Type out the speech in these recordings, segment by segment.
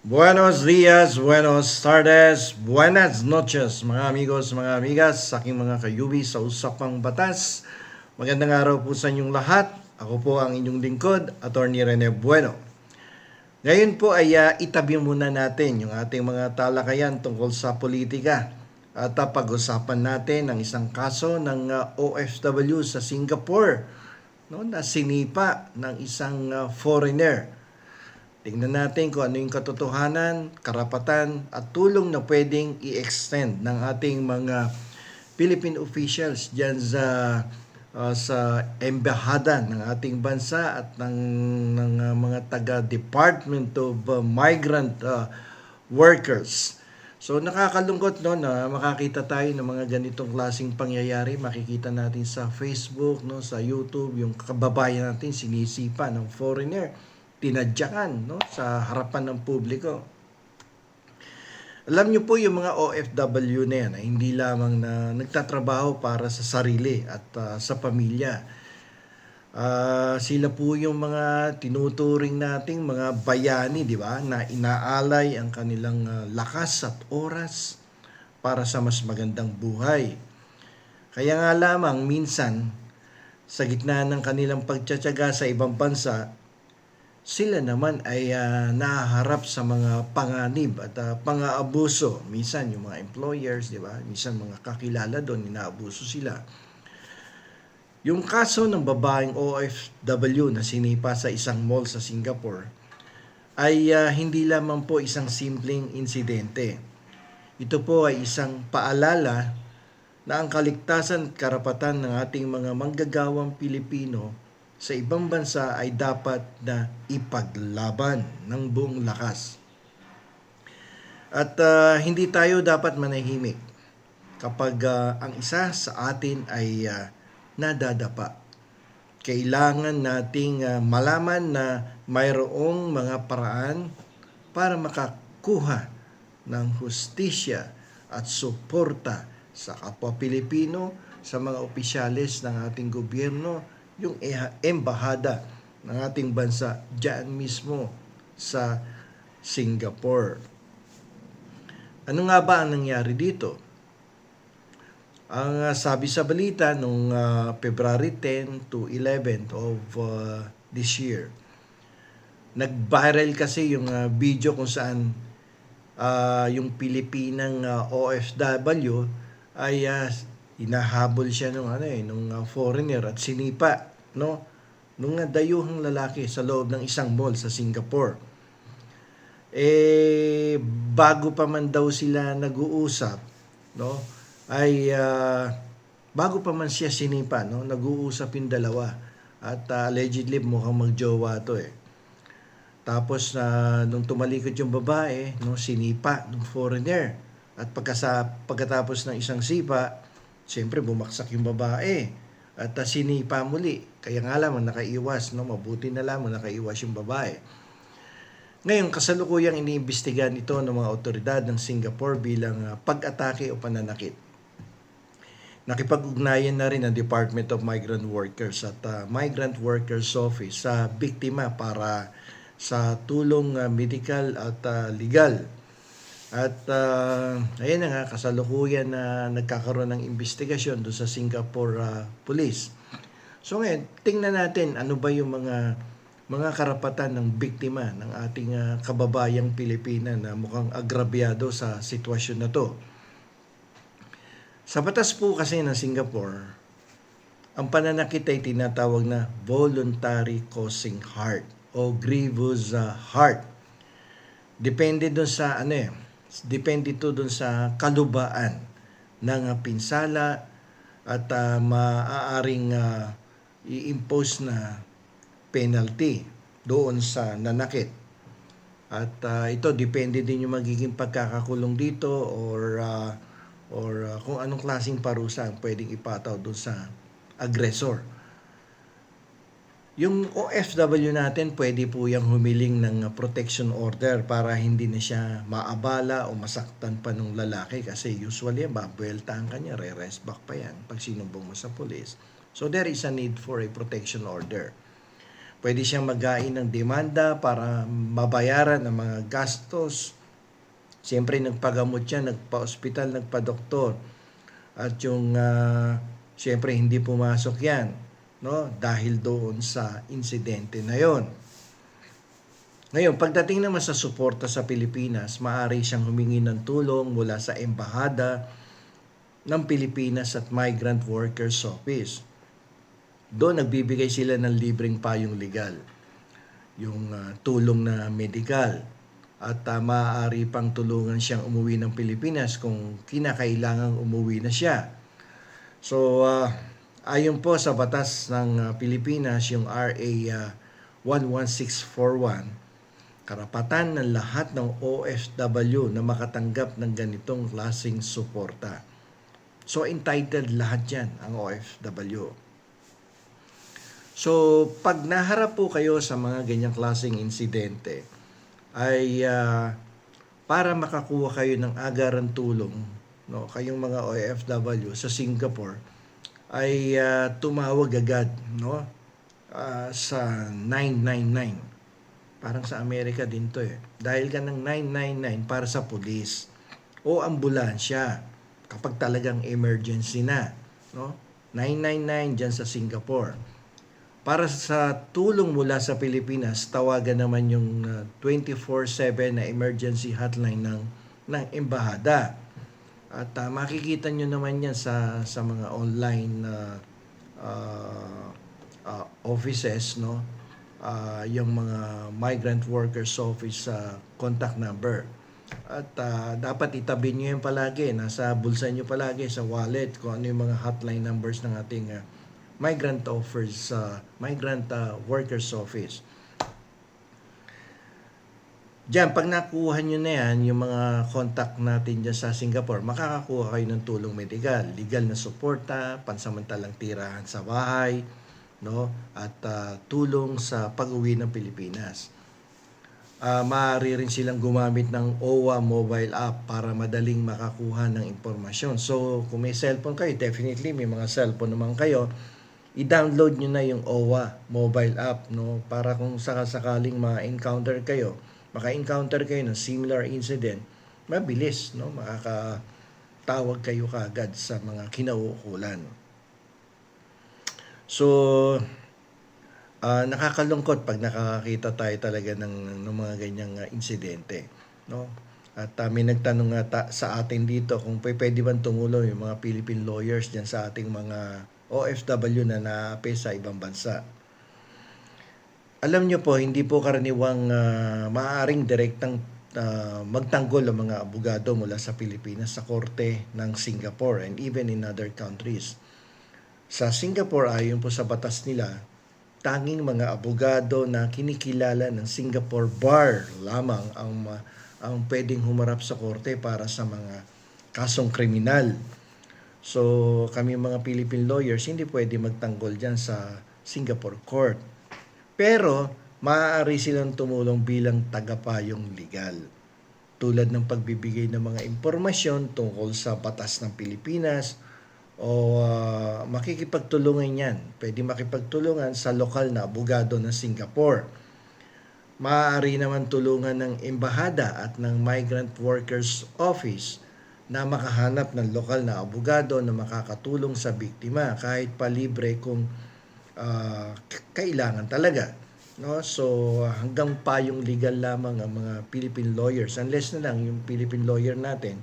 Buenos días, buenos tardes, buenas noches mga amigos, mga amigas, sa aking mga kayubi sa Usapang Batas. Magandang araw po sa inyong lahat. Ako po ang inyong lingkod, Attorney Rene Bueno. Ngayon po ay itabi muna natin yung ating mga talakayan tungkol sa politika. At pag-usapan natin ang isang kaso ng OFW sa Singapore, no, na sinipa ng isang foreigner. Tingnan natin kung ano yung katotohanan, karapatan at tulong na pwedeng i-extend ng ating mga Philippine officials diyan sa embahada ng ating bansa at ng mga taga Department of Migrant Workers. So nakakalungkot no na makakita tayo ng mga ganitong klaseng pangyayari. Makikita natin sa Facebook, no, sa YouTube yung kababayan natin sinisipa ng foreigner, tinadyakan no sa harapan ng publiko. Alam niyo po yung mga OFW na yan, ay hindi lamang na nagtatrabaho para sa sarili at sa pamilya. Sila po yung mga tinuturing nating mga bayani, di ba? Na inaalay ang kanilang lakas at oras para sa mas magandang buhay. Kaya nga lamang minsan, sa gitna ng kanilang pagtsatsaga sa ibang bansa, sila naman ay nahaharap sa mga panganib at pang-aabuso. Minsan yung mga employers, di ba? Minsan mga kakilala doon, inaabuso sila. Yung kaso ng babaeng OFW na sinipa sa isang mall sa Singapore ay hindi lamang po isang simpleng insidente. Ito po ay isang paalala na ang kaligtasan at karapatan ng ating mga manggagawang Pilipino sa ibang bansa ay dapat na ipaglaban ng buong lakas. At hindi tayo dapat manahimik kapag ang isa sa atin ay nadadapa. Kailangan nating malaman na mayroong mga paraan para makakuha ng hustisya at suporta sa kapwa Pilipino, sa mga opisyalis ng ating gobyerno, yung embahada ng ating bansa diyan mismo sa Singapore. Ano nga ba ang nangyari dito? Ang sabi sa balita nung February 10 to 11 of this year, nag-viral kasi yung video kung saan yung Pilipinang OFW ay hinahabol siya nung foreigner at sinipa no nung dayuhang lalaki sa loob ng isang mall sa Singapore. Bago pa man daw sila nag-uusap, no, ay bago pa man siya sinipa, no, nag-uusap yung dalawa at allegedly mukhang magjowa to Tapos nung tumalikod yung babae, no, sinipa ng foreigner. At pagkatapos ng isang sipa, siyempre bumaksak yung babae at sinipa muli. Kaya nga lamang nakaiwas, no, mabuti na lamang nakaiwas yung babae. Ngayon, kasalukuyang iniimbestigahan ito ng mga otoridad ng Singapore bilang pag-atake o pananakit. Nakipag-ugnayan na rin ang Department of Migrant Workers at Migrant Workers Office sa biktima para sa tulong medical at legal. At ayun na nga, kasalukuyan na nagkakaroon ng investigasyon doon sa Singapore Police. So ngayon, tingnan natin ano ba yung mga karapatan ng biktima ng ating kababayang Pilipina na mukhang agrabyado sa sitwasyon na to. Sa batas po kasi ng Singapore, ang pananakit ay tinatawag na voluntary causing harm o grievous harm. Depende doon sa depende to doon sa kalubaan ng pinsala at maaaring i-impose na penalty doon sa nanakit. At ito depende din yung magiging pagkakakulong dito or kung anong klaseng parusa ang pwedeng ipataw doon sa aggressor. Yung OFW natin, pwede po yung humiling ng protection order para hindi na siya maabala o masaktan pa ng lalaki kasi usually babueltahan ka niya, re-rest back pa yan pag sinumbong mo sa police. So there is a need for a protection order. Pwede siyang maghain ng demanda para mabayaran ang mga gastos. Siyempre, nagpagamot siya, nagpa-ospital, nagpa-doktor. At yung, siyempre, hindi pumasok yan, no? Dahil doon sa insidente na yon. Ngayon, pagdating naman sa suporta sa Pilipinas, maaari siyang humingi ng tulong mula sa Embahada ng Pilipinas at Migrant Workers Office. Doon nagbibigay sila ng libreng payong legal, yung tulong na medical, at maaari pang tulungan siyang umuwi ng Pilipinas kung kinakailangang umuwi na siya. So, ayon po sa batas ng Pilipinas, yung RA 11641, karapatan ng lahat ng OFW na makatanggap ng ganitong klaseng suporta. So, entitled lahat yan, ang OFW. So, pag naharap po kayo sa mga ganyang klaseng insidente, ay para makakuha kayo ng agaran tulong, no, kayong mga OFW sa Singapore, ay tumawag agad, no, sa 999. Parang sa Amerika din to eh. Dahil ka ng 999 para sa pulis o ambulansya kapag talagang emergency na, no? 999 dyan sa Singapore. Para sa tulong mula sa Pilipinas, tawagan naman yung 24/7 na emergency hotline ng embahada. At makikita nyo naman yan sa mga online offices, no? Yung mga migrant workers office contact number. At dapat itabi nyo yan palagi, nasa bulsa nyo palagi, sa wallet, kung ano yung mga hotline numbers ng ating migrant workers office. Diyan, pag nakuha nyo na yan, yung mga contact natin dyan sa Singapore, makakakuha kayo ng tulong medikal, legal na suporta, pansamantalang tirahan sa bahay, no, at tulong sa pag-uwi ng Pilipinas. Maaari rin silang gumamit ng OWA mobile app para madaling makakuha ng impormasyon. So, kung may cellphone kayo, definitely may mga cellphone naman kayo, i-download nyo na yung OWA mobile app, no, para kung sakasakaling ma-encounter kayo, maka-encounter kayo ng similar incident, mabilis, no, makakatawag kayo kaagad sa mga kinauukulan. So, nakakalungkot pag nakakakita tayo talaga ng mga ganyang insidente, no? At may nagtanong nga sa atin dito kung pwede bang tumulong yung mga Philippine lawyers diyan sa ating mga OFW na naapi sa ibang bansa. Alam nyo po, hindi po karaniwang maaaring direktang magtanggol ang mga abogado mula sa Pilipinas sa korte ng Singapore and even in other countries. Sa Singapore, ayon po sa batas nila, tanging mga abogado na kinikilala ng Singapore Bar lamang ang pwedeng humarap sa korte para sa mga kasong kriminal. So, kami mga Philippine lawyers, hindi pwede magtanggol dyan sa Singapore Court. Pero, maaari silang tumulong bilang tagapayong legal. Tulad ng pagbibigay ng mga impormasyon tungkol sa batas ng Pilipinas, o makikipagtulungan yan. Pwede makipagtulungan sa lokal na abogado ng Singapore. Maaari naman tulungan ng embahada at ng Migrant Workers Office na makahanap ng lokal na abogado na makakatulong sa biktima kahit palibre kung kailangan talaga. No? So hanggang payong legal lamang ang mga Philippine lawyers, unless na lang yung Philippine lawyer natin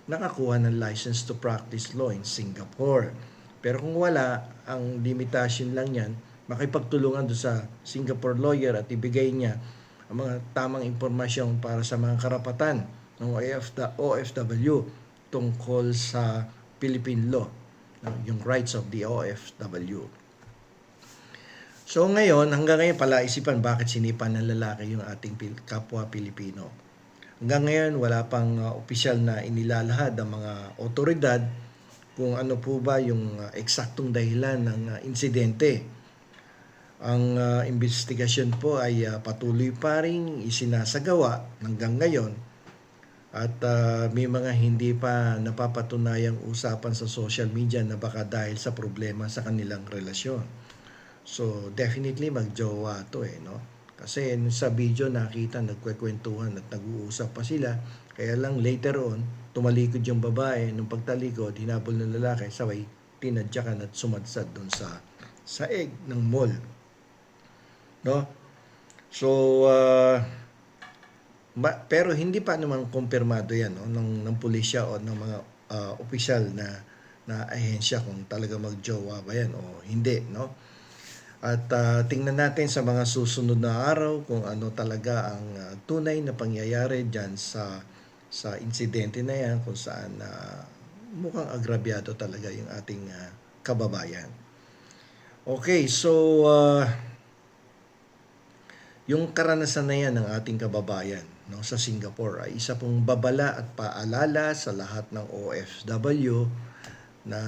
nakakuha ng license to practice law in Singapore. Pero kung wala, ang limitation lang yan, makipagtulungan doon sa Singapore lawyer at ibigay niya ang mga tamang impormasyon para sa mga karapatan ng OFW tungkol sa Philippine law, yung rights of the OFW. So ngayon, hanggang ngayon palaisipan bakit sinipan ng lalaki yung ating kapwa Pilipino. Hanggang ngayon, wala pang opisyal na inilalahad ang mga otoridad kung ano po ba yung eksaktong dahilan ng insidente. Ang investigasyon po ay patuloy pa rin isinasagawa hanggang ngayon at may mga hindi pa napapatunayang usapan sa social media na baka dahil sa problema sa kanilang relasyon. So, definitely magjowa to no? Kasi sa video nakita nagkwekwentuhan at nag-uusap pa sila. Kaya lang later on, tumalikod yung babae. Nung pagtalikod, hinabol ng lalaki, sabay tinadyakan at sumadsad doon sa saeg ng mall. No? So, pero hindi pa naman kumpirmado yan no, ng pulisya o ng mga opisyal na ahensya kung talaga magjowa ba yan o hindi. No? At tingnan natin sa mga susunod na araw kung ano talaga ang tunay na pangyayari dyan sa insidente na yan kung saan mukhang agrabyado talaga yung ating kababayan. Okay, so yung karanasan na yan ng ating kababayan no, sa Singapore ay isa pong babala at paalala sa lahat ng OFW na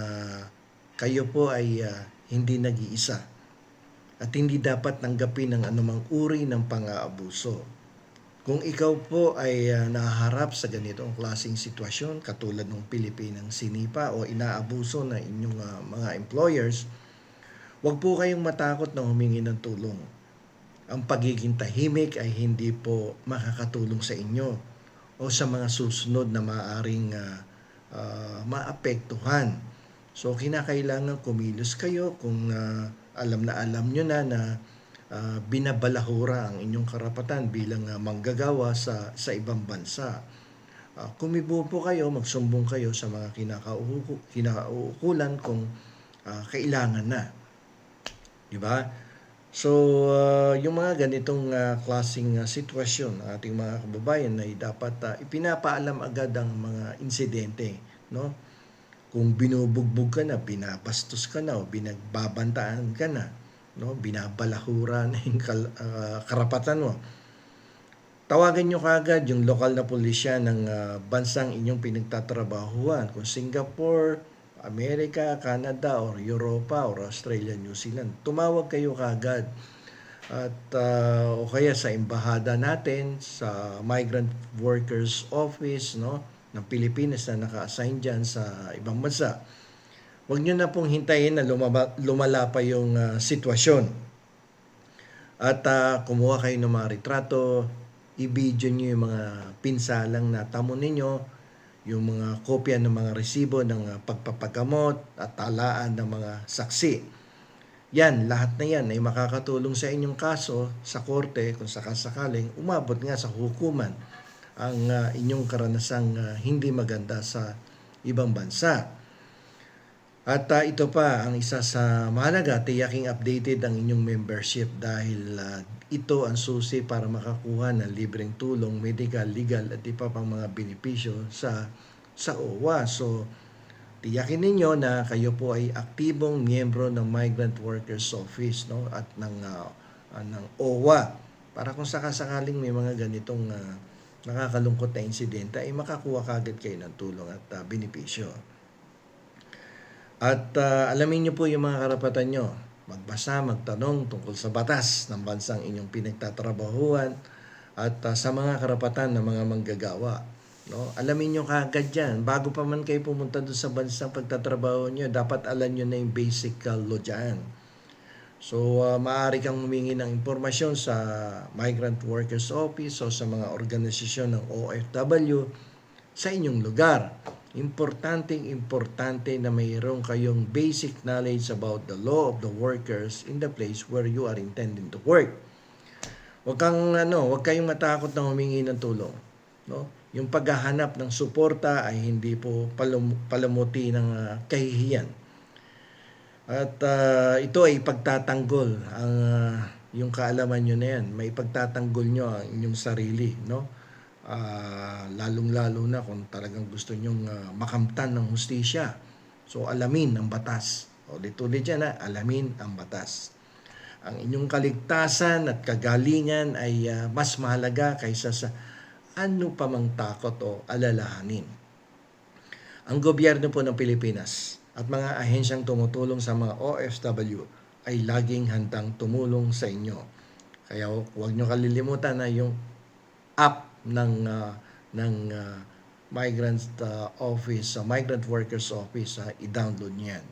kayo po ay hindi nag-iisa at hindi dapat tanggapin ng anumang uri ng pang-aabuso. Kung ikaw po ay nahaharap sa ganitong klaseng sitwasyon katulad ng Pilipinang sinipa o inaabuso ng inyong mga employers, huwag po kayong matakot na humingi ng tulong. Ang pagiging tahimik ay hindi po makakatulong sa inyo o sa mga susunod na maaaring maapektuhan. So, kinakailangan kumilos kayo kung alam nyo na binabalahura ang inyong karapatan bilang manggagawa sa ibang bansa. Kumibo po kayo, magsumbong kayo sa mga kinauukulan kung kailangan na. Diba? So, yung mga ganitong klaseng sitwasyon ng ating mga kababayan ay dapat ipinapaalam agad ang mga insidente, no? Kung binubugbog ka na, binabastos ka na, o binagbabantaan ka na, no? Binabalahura na yung karapatan mo. Tawagan nyo kaagad yung lokal na pulisya ng bansang inyong pinagtatrabahuan. Kung Singapore, Amerika, Canada, or Europa, or Australia, New Zealand, tumawag kayo kaagad. At o kaya sa embahada natin, sa Migrant Workers Office no, ng Pilipinas na naka-assign dyan sa ibang bansa. Huwag nyo na pong hintayin na lumala pa yung sitwasyon. At kumuha kayo ng mga retrato, i-video nyo yung mga pinsalang natamo ninyo, yung mga kopya ng mga resibo ng pagpapagamot at talaan ng mga saksi. Yan, lahat na yan ay makakatulong sa inyong kaso sa korte kung sakasakaling umabot nga sa hukuman ang inyong karanasang hindi maganda sa ibang bansa. At ito pa, ang isa sa mahalaga, tiyaking updated ang inyong membership dahil ito ang susi para makakuha ng libreng tulong, medical, legal at iba pang mga benepisyo sa OWA. So, tiyakin ninyo na kayo po ay aktibong miyembro ng Migrant Workers Office no, at ng OWA para kung sakasakaling may mga ganitong nakakalungkot na insidente ay makakuha kagad kayo ng tulong at benepisyo. At alamin nyo po yung mga karapatan nyo. Magbasa, magtanong tungkol sa batas ng bansang inyong pinagtatrabahuan at sa mga karapatan ng mga manggagawa. No? Alamin nyo kaagad yan. Bago pa man kayo pumunta doon sa bansang pagtatrabaho nyo, dapat alam nyo na yung basic law dyan. So, maaari kang humingi ng impormasyon sa Migrant Workers Office o sa mga organisasyon ng OFW sa inyong lugar. Importante na mayroon kayong basic knowledge about the law of the workers in the place where you are intending to work. Huwag kayong matakot na humingi ng tulong, no? Yung paghahanap ng suporta ay hindi po palamuti ng kahihiyan. At ito ay pagtatanggol ang yung kaalaman nyo na yan. May pagtatanggol nyo ang inyong sarili, no? Lalong-lalo na kung talagang gusto nyong makamtan ng hustisya. So, alamin ang batas. Ulit-ulit dyan alamin ang batas. Ang inyong kaligtasan at kagalingan ay mas mahalaga kaysa sa ano pa mang takot o alalahanin. Ang gobyerno po ng Pilipinas at mga ahensyang tumutulong sa mga OFW ay laging handang tumulong sa inyo. Kaya huwag nyo kalilimutan na yung app ng Migrant Office, Migrant Workers Office, i-download niyan.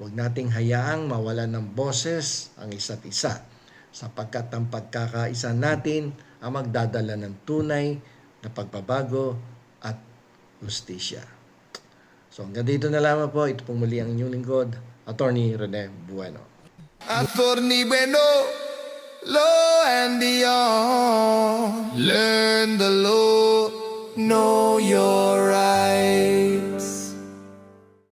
Huwag nating hayaang mawalan ng boses ang isa't isa, sapagkat ang pagkakaisa natin ang magdadala ng tunay na pagbabago at justisya. So hanggang dito na lamang po. Ito pong muli ang inyong lingkod, Attorney Rene Bueno. Attorney Bueno, law and beyond. Learn the law, know your